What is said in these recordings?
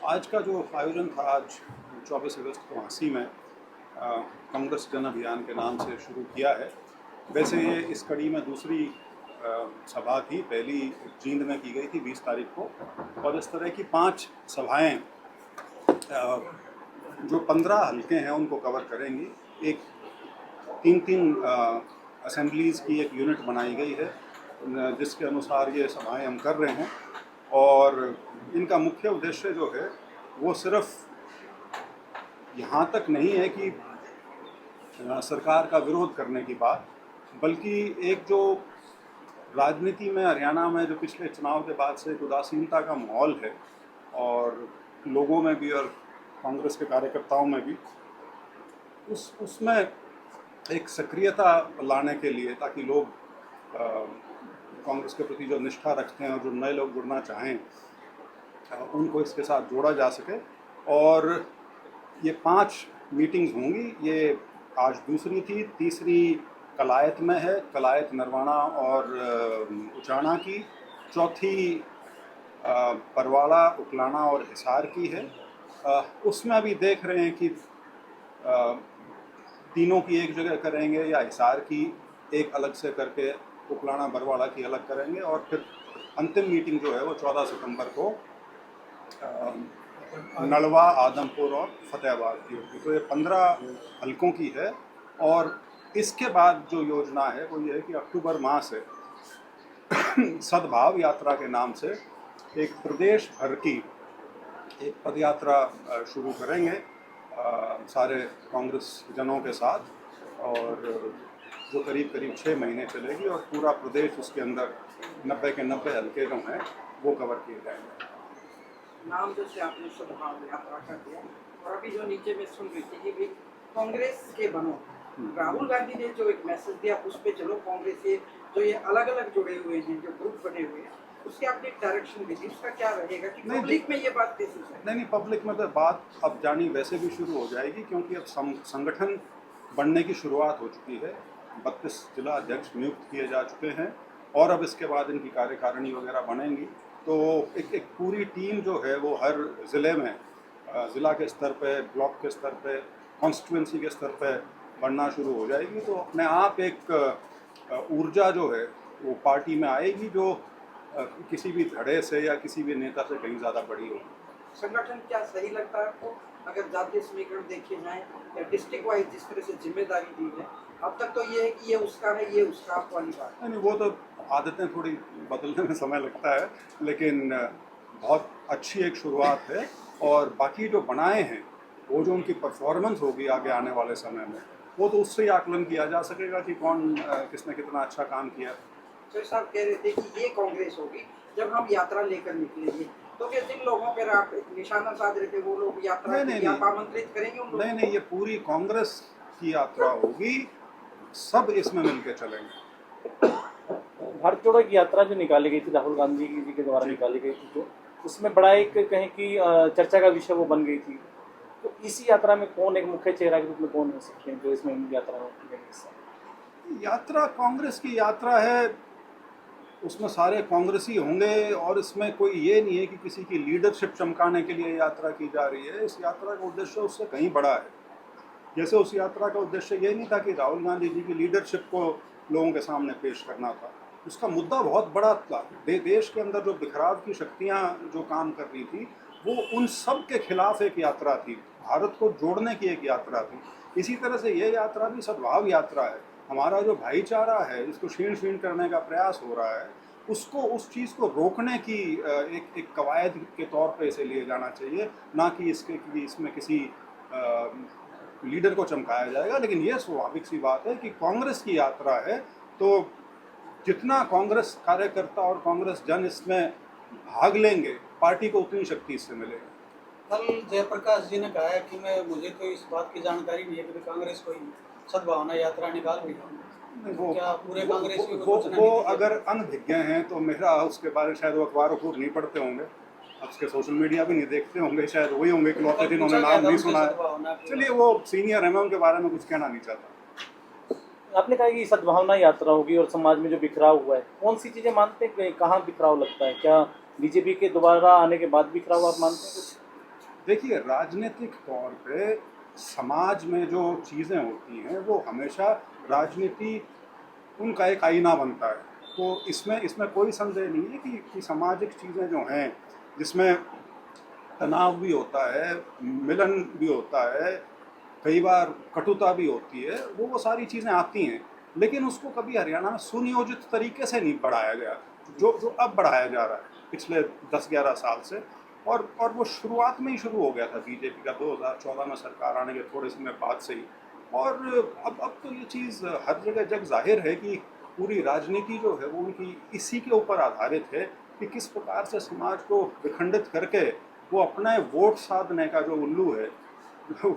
आज का जो आयोजन था, आज 24 अगस्त को झांसी में कांग्रेस जन अभियान के नाम से शुरू किया है। वैसे ये इस कड़ी में दूसरी सभा थी। पहली जींद में की गई थी 20 तारीख को, और इस तरह की 5 सभाएं जो 15 हल्के हैं उनको कवर करेंगी। एक 3-3 असेंबलीज़ की एक यूनिट बनाई गई है, जिसके अनुसार ये सभाएं हम कर रहे हैं। और इनका मुख्य उद्देश्य जो है वो सिर्फ यहाँ तक नहीं है कि सरकार का विरोध करने की बात, बल्कि एक जो राजनीति में हरियाणा में जो पिछले चुनाव के बाद से एक उदासीनता का माहौल है, और लोगों में भी और कांग्रेस के कार्यकर्ताओं में भी, उसमें एक सक्रियता लाने के लिए, ताकि लोग कांग्रेस के प्रति जो निष्ठा रखते हैं और जो नए लोग जुड़ना चाहें उनको इसके साथ जोड़ा जा सके। और ये 5 मीटिंग्स होंगी। ये आज दूसरी थी, तीसरी कलायत में है, कलायत नरवाना और उचाना की। चौथी परवाड़ा, उकलाना और हिसार की है। उसमें अभी देख रहे हैं कि तीनों की एक जगह करेंगे या हिसार की एक अलग से करके उकलाना बरवाड़ा की अलग करेंगे, और फिर अंतिम मीटिंग जो है वो 14 सितंबर को नलवा, आदमपुर और फतेहाबाद की होगी। तो ये 15 हल्कों की है। और इसके बाद जो योजना है वो ये है कि अक्टूबर माह से सद्भाव यात्रा के नाम से एक प्रदेश भर की एक पद यात्रा शुरू करेंगे सारे कांग्रेस जनों के साथ, और जो करीब 6 महीने चलेगी, और पूरा प्रदेश उसके अंदर 90 के 90 हल्के जो हैं वो कवर किए जाएंगे। नाम जैसे आपने सद्भाव यात्रा कर दिया, और अभी जो नीचे में सुन रही थी कि कांग्रेस के बनो, राहुल गांधी ने जो एक मैसेज दिया उस पे चलो, कांग्रेस ये जो ये अलग अलग जुड़े हुए हैं, जो ग्रुप बने हुए हैं, उसके आपने डायरेक्शन दी थी, उसका क्या रहेगा कि पब्लिक में ये बात कैसे है? नहीं, पब्लिक में तो बात अब जानी वैसे भी शुरू हो जाएगी, क्योंकि अब संगठन बनने की शुरुआत हो चुकी है। 32 जिला अध्यक्ष नियुक्त किए जा चुके हैं, और अब इसके बाद इनकी कार्यकारिणी वगैरह बनेंगी। तो एक पूरी टीम जो है वो हर ज़िले में, ज़िला के स्तर पे, ब्लॉक के स्तर पे, कॉन्स्टिट्यूंसी के स्तर पे बनना शुरू हो जाएगी। तो अपने आप एक ऊर्जा जो है वो पार्टी में आएगी, जो किसी भी धड़े से या किसी भी नेता से कहीं ज़्यादा बड़ी होगी। संगठन क्या सही लगता है आपको? अगर जातीय समीकरण देखे जाए या डिस्ट्रिक्ट वाइज जिस तरह से जिम्मेदारी दी है, अब तक तो ये है कि ये उसका है, ये उसका, आपको वाली बात नहीं, वो तो आदतें थोड़ी बदलने में समय लगता है, लेकिन बहुत अच्छी एक शुरुआत है। और बाकी जो बनाए हैं, वो जो उनकी परफॉर्मेंस होगी आगे आने वाले समय में, वो तो उससे ही आकलन किया जा सकेगा कि कौन किसने कितना अच्छा काम किया। सर साहब कह रहे थे कि ये कांग्रेस होगी जब हम यात्रा लेकर निकलेंगे, तो क्या जिन लोगों पर आप निशाना साध रहे थे वो लोग यात्रा आप आमंत्रित करेंगे उन लोगों? नहीं, ये पूरी कांग्रेस की यात्रा होगी, सब इसमें मिलकर चलेंगे। भारत जोड़ो की यात्रा जो निकाली गई थी राहुल गांधी जी के द्वारा निकाली गई थी, जो उसमें बड़ा एक कहीं की चर्चा का विषय वो बन गई थी। तो इसी यात्रा में कौन एक मुख्य चेहरा के रूप में कौन हो सकते हैं जो इसमें यात्रा में? यात्रा कांग्रेस की यात्रा है, उसमें सारे कांग्रेसी होंगे, और इसमें कोई ये नहीं है कि किसी की लीडरशिप चमकाने के लिए यात्रा की जा रही है। इस यात्रा का उद्देश्य उससे कहीं बड़ा है। जैसे उस यात्रा का उद्देश्य ये नहीं था कि राहुल गांधी जी की लीडरशिप को लोगों के सामने पेश करना था। उसका मुद्दा बहुत बड़ा था। देश के अंदर जो बिखराव की शक्तियाँ जो काम कर रही थी, वो उन सब के खिलाफ एक यात्रा थी, भारत को जोड़ने की एक यात्रा थी। इसी तरह से ये यात्रा भी सद्भाव यात्रा है। हमारा जो भाईचारा है, इसको छीन करने का प्रयास हो रहा है, उसको, उस चीज़ को रोकने की एक कवायद के तौर पे इसे लिए जाना चाहिए, ना कि इसमें किसी लीडर को चमकाया जाएगा। लेकिन ये स्वाभाविक सी बात है कि कांग्रेस की यात्रा है, तो जितना कांग्रेस कार्यकर्ता और कांग्रेस जन इसमें भाग लेंगे, पार्टी को उतनी शक्ति इससे मिलेगी। कल जयप्रकाश जी ने कहा है कि मुझे तो इस बात की जानकारी नहीं है कि कांग्रेस कोई सद्भावना यात्रा निकाल रही है। वो क्या पूरे कांग्रेस वो अगर अनभिज्ञ हैं तो मेरा उसके बारे में शायद वो अखबारों को नहीं पढ़ते होंगे, अब उसके सोशल मीडिया भी नहीं देखते होंगे, शायद वही होंगे कि लौटे जिन्होंने नाम नहीं सुना है। चलिए, वो सीनियर है, मैं उनके बारे में कुछ कहना नहीं चाहता। आपने कहा कि सद्भावना यात्रा होगी और समाज में जो बिखराव हुआ है, कौन सी चीज़ें मानते हैं, कहाँ बिखराव लगता है? क्या बीजेपी के दोबारा आने के बाद बिखराव आप मानते हैं कुछ? देखिए, राजनीतिक तौर पे समाज में जो चीज़ें होती हैं वो हमेशा राजनीति उनका एक आईना बनता है। तो इसमें इसमें कोई संदेह नहीं है कि सामाजिक चीज़ें जो हैं जिसमें तनाव भी होता है, मिलन भी होता है, कई बार कटुता भी होती है, वो सारी चीज़ें आती हैं। लेकिन उसको कभी हरियाणा में सुनियोजित तरीके से नहीं बढ़ाया गया, जो अब बढ़ाया जा रहा है पिछले 10-11 साल से। और वो शुरुआत में ही शुरू हो गया था बीजेपी का 2014 में सरकार आने के थोड़े समय बाद से ही। और अब तो ये चीज़ हर जगह जग जाहिर है कि पूरी राजनीति जो है वो उनकी इसी के ऊपर आधारित है कि किस प्रकार से समाज को विखंडित करके वो अपने वोट साधने का जो उल्लू है, जो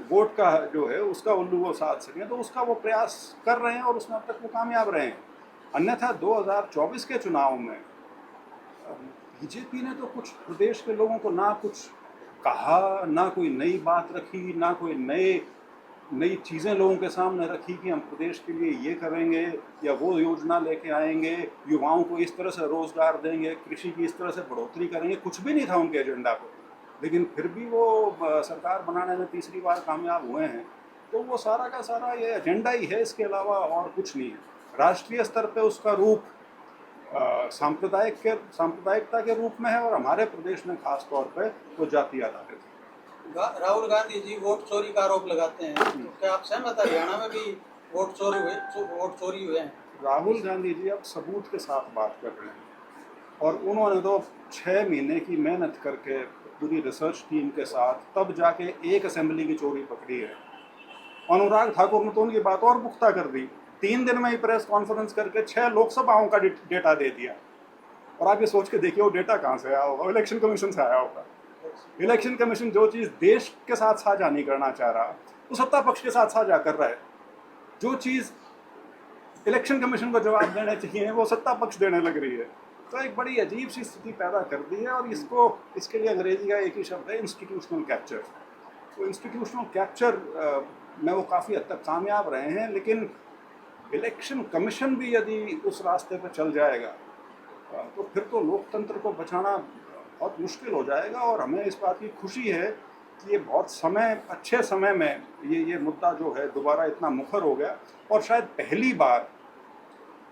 वोट का जो है उसका उल्लू वो साध सकें, तो उसका वो प्रयास कर रहे हैं और उसमें अब तक वो कामयाब रहे हैं। अन्यथा 2024 के चुनाव में बीजेपी ने तो कुछ प्रदेश के लोगों को ना कुछ कहा, ना कोई नई बात रखी, ना कोई नई चीज़ें लोगों के सामने रखी कि हम प्रदेश के लिए ये करेंगे या वो योजना लेके आएंगे, युवाओं को इस तरह से रोज़गार देंगे, कृषि की इस तरह से बढ़ोतरी करेंगे। कुछ भी नहीं था उनके एजेंडा पे, लेकिन फिर भी वो सरकार बनाने में तीसरी बार कामयाब हुए हैं। तो वो सारा का सारा ये एजेंडा ही है, इसके अलावा और कुछ नहीं है। राष्ट्रीय स्तर पे उसका रूप सांप्रदायिकता के रूप में है और हमारे प्रदेश में खास तौर पे वो जाति आधारित है। राहुल गांधी जी वोट चोरी का आरोप लगाते हैं, तो क्या आप सहमत हैं हरियाणा में भी वोट चोरी हुए हैं? राहुल गांधी जी अब सबूत के साथ बात कर रहे हैं और उन्होंने तो 6 महीने की मेहनत करके पूरी रिसर्च टीम के साथ तब जाके एक असेंबली की चोरी पकड़ी है। अनुराग ठाकुर ने तो उनकी बात और पुख्ता कर दी, 3 दिन में ही प्रेस कॉन्फ्रेंस करके 6 लोकसभाओं का डेटा दे दिया। और आप ये सोच के देखिए वो डेटा कहाँ से आया होगा, इलेक्शन कमीशन से आया होगा। इलेक्शन कमीशन जो चीज़ देश के साथ साझा नहीं करना चाह रहा वो सत्ता पक्ष के साथ साझा कर रहा है। जो चीज़ इलेक्शन कमीशन को जवाब देने चाहिए वो सत्ता पक्ष देने लग रही है। तो एक बड़ी अजीब सी स्थिति पैदा कर दी है और इसके लिए अंग्रेजी का एक ही शब्द है, इंस्टीट्यूशनल कैप्चर। तो इंस्टीट्यूशनल कैप्चर में वो काफ़ी हद तक कामयाब रहे हैं, लेकिन इलेक्शन कमीशन भी यदि उस रास्ते पर चल जाएगा तो फिर तो लोकतंत्र को बचाना बहुत मुश्किल हो जाएगा। और हमें इस बात की खुशी है कि ये बहुत अच्छे समय में ये मुद्दा जो है दोबारा इतना मुखर हो गया और शायद पहली बार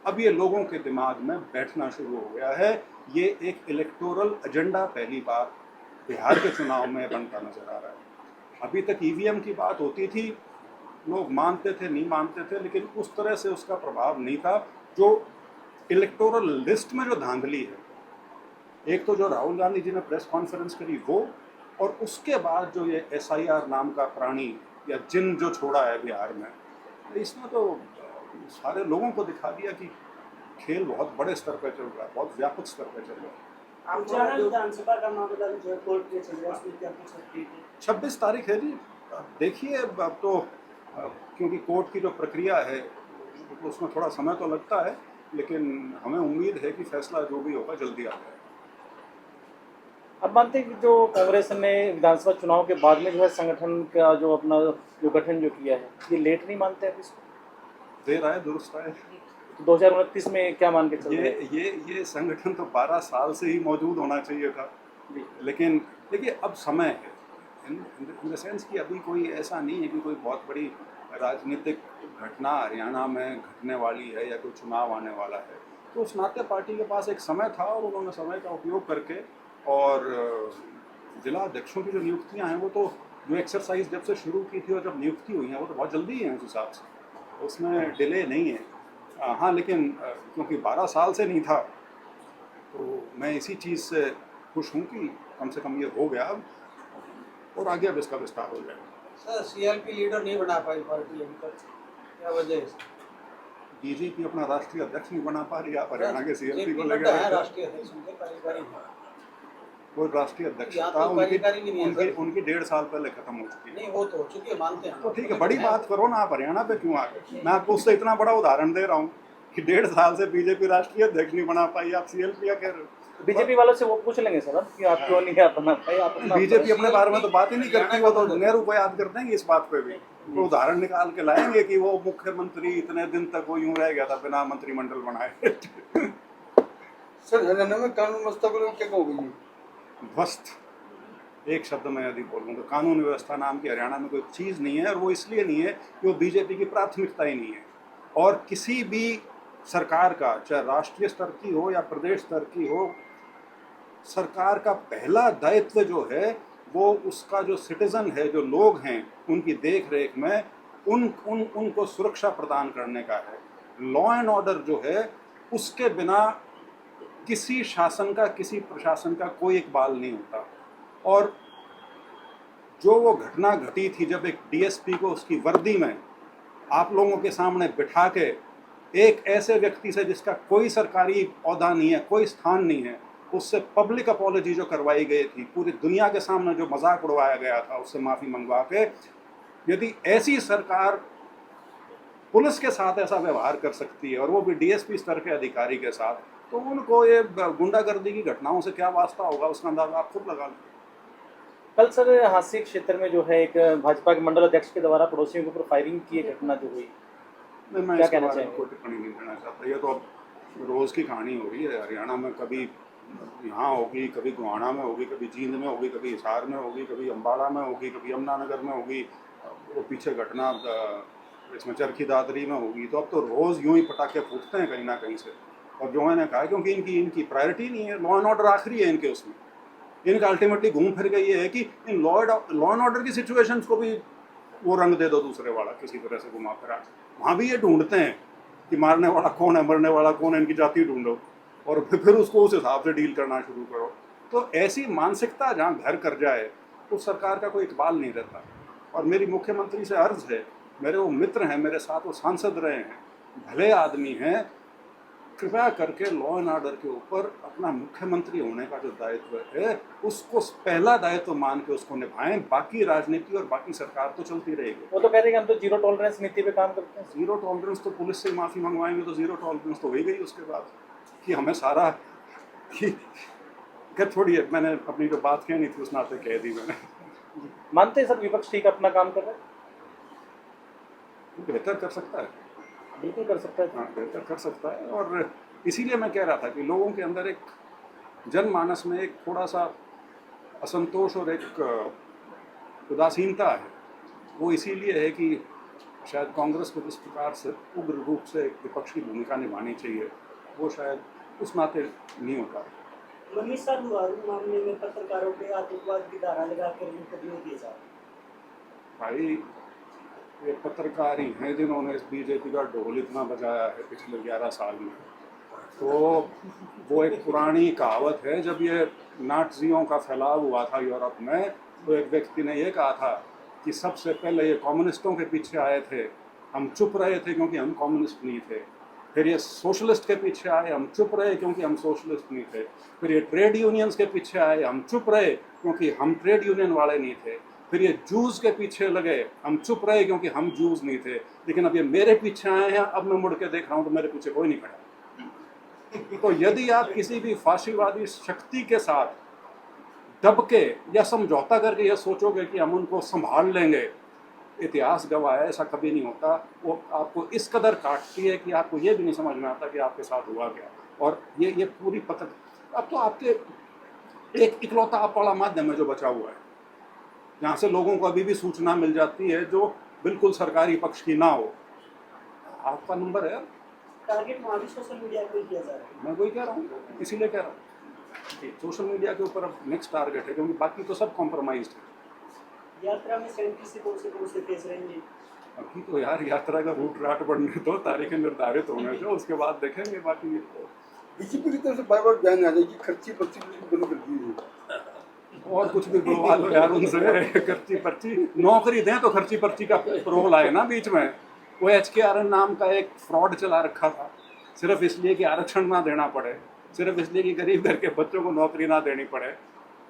अब ये लोगों के दिमाग में बैठना शुरू हो गया है। ये एक इलेक्टोरल एजेंडा पहली बार बिहार के चुनाव में बनता नजर आ रहा है। अभी तक ईवीएम की बात होती थी, लोग मानते थे नहीं मानते थे, लेकिन उस तरह से उसका प्रभाव नहीं था। जो इलेक्टोरल लिस्ट में जो धांधली है, एक तो जो राहुल गांधी जी ने प्रेस कॉन्फ्रेंस करी वो, और उसके बाद जो ये SIR नाम का प्राणी या जिन जो छोड़ा है बिहार में, इसने तो सारे लोगों को दिखा दिया कि खेल बहुत बड़े स्तर पर चल रहा है, बहुत व्यापक स्तर पर चल रहा है। उच्चारण विधानसभा का मामला जो है कोर्ट में चल रहा है, उसमें क्या कुछ अपडेट है? 26 तारीख है जी। देखिए अब तो क्योंकि कोर्ट की जो प्रक्रिया है तो उसमें थोड़ा समय तो लगता है, लेकिन हमें उम्मीद है कि फैसला जो भी होगा जल्दी आ जाएगा। अब मानते हैं कि जो कांग्रेस ने विधानसभा चुनाव के बाद में जो है संगठन का जो अपना जो गठन जो किया है, ये लेट नहीं मानते हैं इसको? देर आए दुरुस्त आए। 2029 में क्या मान के चल रहे हैं? ये संगठन तो 12 साल से ही मौजूद होना चाहिए था, लेकिन देखिए अब समय है, इन द सेंस कि अभी कोई ऐसा नहीं है कि कोई बहुत बड़ी राजनीतिक घटना हरियाणा में घटने वाली है या कोई चुनाव आने वाला है। तो उस नाते पार्टी के पास एक समय था और उन्होंने समय का उपयोग करके, और जिला अध्यक्षों की जो नियुक्तियां हैं वो तो जो एक्सरसाइज जब से शुरू की थी और जब नियुक्ति हुई हैं वो तो बहुत जल्दी है उस हिसाब से, उसमें डिले नहीं है। हाँ, लेकिन क्योंकि 12 साल से नहीं था तो मैं इसी चीज़ से खुश हूँ कि कम से कम ये हो गया अब, और आगे अब इसका विस्तार हो जाएगा। सर, CLP लीडर नहीं बना पाई पार्टी अभी तक, क्या वजह है? बीजेपी अपना राष्ट्रीय अध्यक्ष नहीं बना पा रही, आप हरियाणा के CLP को JP लेकर नड्डा है राष्ट्रीय अध्यक्ष, उनके कार्यकारी हैं। कोई राष्ट्रीय अध्यक्ष यहाँ था तो कार्यकारी भी नहीं है सर। उनकी 1.5 साल पहले खत्म हो चुकी है। नहीं, वो तो हो चुकी है, मानते हैं। तो ठीक है, बड़ी बात करो ना, आप हरियाणा पे क्यों आ गए? मैं आपको उससे इतना बड़ा उदाहरण दे रहा हूँ कि 1.5 साल से बीजेपी राष्ट्रीय अध्यक्ष नहीं बना पाई, आप CLP कह रहे हो। बीजेपी वालों से वो पूछ लेंगे सर कि आप क्यों नहीं बना पाए? आप अपना बीजेपी अपने बारे में तो बात ही नहीं करती, वो तो नेहरू को याद कर देंगे इस बात पे भी, वो उदाहरण निकाल के लाएंगे कि वो मुख्यमंत्री इतने दिन तक वो यूं रह गया था बिना मंत्रिमंडल बनाए। सर, हरियाणा में कानून व्यवस्था को लेकर क्या कहोगे? ध्वस्त, एक शब्द में यदि बोलूँ तो कानून व्यवस्था नाम की हरियाणा में कोई चीज़ नहीं है, और वो इसलिए नहीं है कि वो बीजेपी की प्राथमिकता ही नहीं है। और किसी भी सरकार का, चाहे राष्ट्रीय स्तर की हो या प्रदेश स्तर की हो, सरकार का पहला दायित्व जो है वो उसका जो सिटीज़न है, जो लोग हैं, उनकी देख रेख में उनको सुरक्षा प्रदान करने का है। लॉ एंड ऑर्डर जो है उसके बिना किसी शासन का, किसी प्रशासन का कोई इकबाल नहीं होता। और जो वो घटना घटी थी जब एक डीएसपी को उसकी वर्दी में आप लोगों के सामने बिठा के एक ऐसे व्यक्ति से जिसका कोई सरकारी ओहदा नहीं है, कोई स्थान नहीं है, उससे पब्लिक अपॉलॉजी जो करवाई गई थी, पूरी दुनिया के सामने जो मजाक उड़वाया गया था, उससे माफ़ी मंगवा के, यदि ऐसी सरकार पुलिस के साथ ऐसा व्यवहार कर सकती है और वो भी डीएसपी स्तर के अधिकारी के साथ, तो उनको ये गुंडागर्दी की घटनाओं से क्या वास्ता होगा, उसका अंदाजा आप खुद लगा लें। कल सर हांसी क्षेत्र में जो है एक भाजपा के मंडल अध्यक्ष के द्वारा पड़ोसियों के ऊपर फायरिंग की एक घटना जो हुई, मैं क्या इसके कहना बारे में चाहेंगे? कोई टिप्पणी नहीं देना चाहता। ये तो अब रोज़ की कहानी हो रही है हरियाणा में, कभी यहाँ होगी, कभी गोहाना में होगी, कभी जींद में होगी, कभी हिसार में होगी, कभी अम्बाला में होगी, कभी यमुनानगर में होगी, वो पीछे घटना इसमें चरखी दादरी में होगी। तो अब तो रोज़ यूँ ही पटाखे फूटते हैं कहीं ना कहीं से। और जो मैंने कहा, क्योंकि इनकी प्रायोरिटी नहीं है, लॉ एंड ऑर्डर आखिरी है इनके उसमें। इनका अल्टीमेटली घूम फिर के ये है कि इन लॉ एंड ऑर्डर की सिचुएशंस को भी वो रंग दे दो दूसरे वाला, किसी तरह से घुमा फिरा। वहाँ भी ये ढूंढते हैं कि मारने वाला कौन है, मरने वाला कौन है, इनकी जाति ढूंढो और फिर उसको उस हिसाब से डील करना शुरू करो। तो ऐसी मानसिकता जहाँ घर कर जाए तो सरकार का कोई इकबाल नहीं रहता। और मेरी मुख्यमंत्री से अर्ज़ है, मेरे वो मित्र हैं, मेरे साथ वो सांसद रहे हैं, भले आदमी हैं, कृपया करके लॉ एंड ऑर्डर के ऊपर अपना मुख्यमंत्री होने का जो दायित्व है उसको पहला दायित्व मान के उसको निभाएं। बाकी राजनीति और बाकी सरकार तो चलती रहेगी। वो तो कह रहे हैं कि हम तो जीरो टॉलरेंस नीति पे काम करते हैं। जीरो टॉलरेंस तो पुलिस से माफ़ी मंगवाएंगे तो जीरो टॉलरेंस तो हो ही गई उसके बाद, कि हमें सारा कि छोड़िए, मैंने अपनी जो बात कहनी थी उस नाते कह दी मैंने। मानते हैं सर विपक्ष ठीक अपना काम कर रहा है? बेहतर कर सकता है, बिल्कुल कर सकता है। हाँ बेहतर कर सकता है। और इसीलिए मैं कह रहा था कि लोगों के अंदर एक जनमानस में एक थोड़ा सा असंतोष और एक उदासीनता है। वो इसीलिए है कि शायद कांग्रेस को जिस प्रकार से उग्र रूप से एक विपक्ष की भूमिका निभानी चाहिए, वो शायद उस नाते नहीं होता। मनीष सर मामले में पत्रकारों पे आतंकवाद की धारा लगाकर मुकदमे दिए जा रहे हैं। भाई ये पत्रकार ही हैं जिन्होंने इस बीजेपी का ढोल इतना बजाया है पिछले 11 साल में। तो वो एक पुरानी कहावत है, जब ये नाटजियों का फैलाव हुआ था यूरोप में, तो एक व्यक्ति ने ये कहा था कि सबसे पहले ये कम्युनिस्टों के पीछे आए थे, हम चुप रहे थे क्योंकि हम कम्युनिस्ट नहीं थे। फिर ये सोशलिस्ट के पीछे आए, हम चुप रहे क्योंकि हम सोशलिस्ट नहीं थे। फिर ये ट्रेड यूनियंस के पीछे आए, हम चुप रहे क्योंकि हम ट्रेड यूनियन वाले नहीं थे। फिर ये जूस के पीछे लगे, हम चुप रहे क्योंकि हम जूस नहीं थे। लेकिन अब ये मेरे पीछे आए हैं, अब मैं मुड़ के देख रहा हूँ तो मेरे पीछे कोई नहीं खड़ा। तो यदि आप किसी भी फाशीवादी शक्ति के साथ दब के या समझौता करके ये सोचोगे कि हम उनको संभाल लेंगे, इतिहास गवाह है ऐसा कभी नहीं होता। वो आपको इस कदर काटती है कि आपको ये भी नहीं समझ में आता कि आपके साथ हुआ क्या। और ये पूरी अब तो आपके एक इकलौता आप वाला माध्यम है जो बचा हुआ है, जहाँ से लोगों को अभी भी सूचना मिल जाती है जो बिल्कुल सरकारी पक्ष की ना हो। आपका नंबर है, टारगेट वहाँ भी सोशल मीडिया पे किया जा रहा है। मैं वही कह रहा हूँ, इसीलिए कह रहा हूँ सोशल मीडिया के ऊपर अब नेक्स्ट टारगेट है, क्योंकि बाकी तो सब कॉम्प्रोमाइज्ड है। यात्रा में सेंट्री से कौन से फेस रहेंगे? अभी तो यार यात्रा का रूट राट बढ़ने दो, तारीखें निर्धारित होने दो, उसके बाद देखेंगे बाकी। बीजेपी की तरफ से बार बार बयान आ जाएगी खर्ची पर्ची बंद कर दी है। और कुछ भी बुलवा लो यार उनसे, खर्ची पर्ची नौकरी दें तो खर्ची पर्ची का रोल आए ना बीच में। वो HKRN नाम का एक फ्रॉड चला रखा था, सिर्फ इसलिए कि आरक्षण ना देना पड़े, सिर्फ इसलिए कि गरीब घर के बच्चों को नौकरी ना देनी पड़े,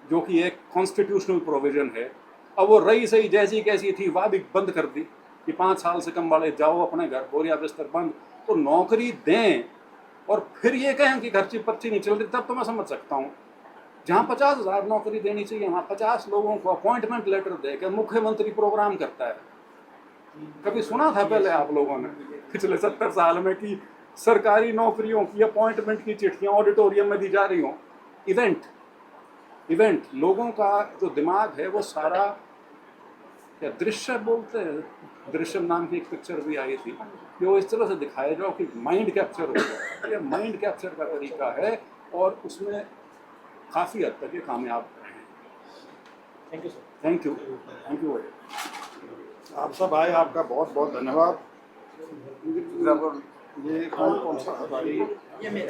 जो कि एक कॉन्स्टिट्यूशनल प्रोविजन है। अब वो रही सही जैसी कैसी थी वह भी बंद कर दी कि 5 साल से कम वाले जाओ अपने घर, बोरिया बिस्तर बंद। तो नौकरी दें और फिर ये कहें कि खर्ची पर्ची नहीं चल रही, तब तो मैं समझ सकता हूँ। जहाँ 50,000 नौकरी देनी चाहिए वहाँ 50 लोगों को अपॉइंटमेंट लेटर दे के मुख्यमंत्री प्रोग्राम करता है। कभी सुना था पहले आप लोगों ने पिछले 70 साल में कि सरकारी नौकरियों की अपॉइंटमेंट की चिट्ठियाँ ऑडिटोरियम में दी जा रही हों? इवेंट इवेंट, लोगों का जो दिमाग है वो सारा, क्या दृश्य बोलते हैं, दृश्यम नाम की एक पिक्चर भी आई थी, कि वो इस तरह से दिखाया जाओ कि माइंड कैप्चर हो जाए। ये माइंड कैप्चर का तरीका है और उसमें काफ़ी हद तक ये कामयाब रहे हैं। Thank you sir. Thank you आप सब आए, आपका बहुत बहुत धन्यवाद। ये कौन सा ये मेरा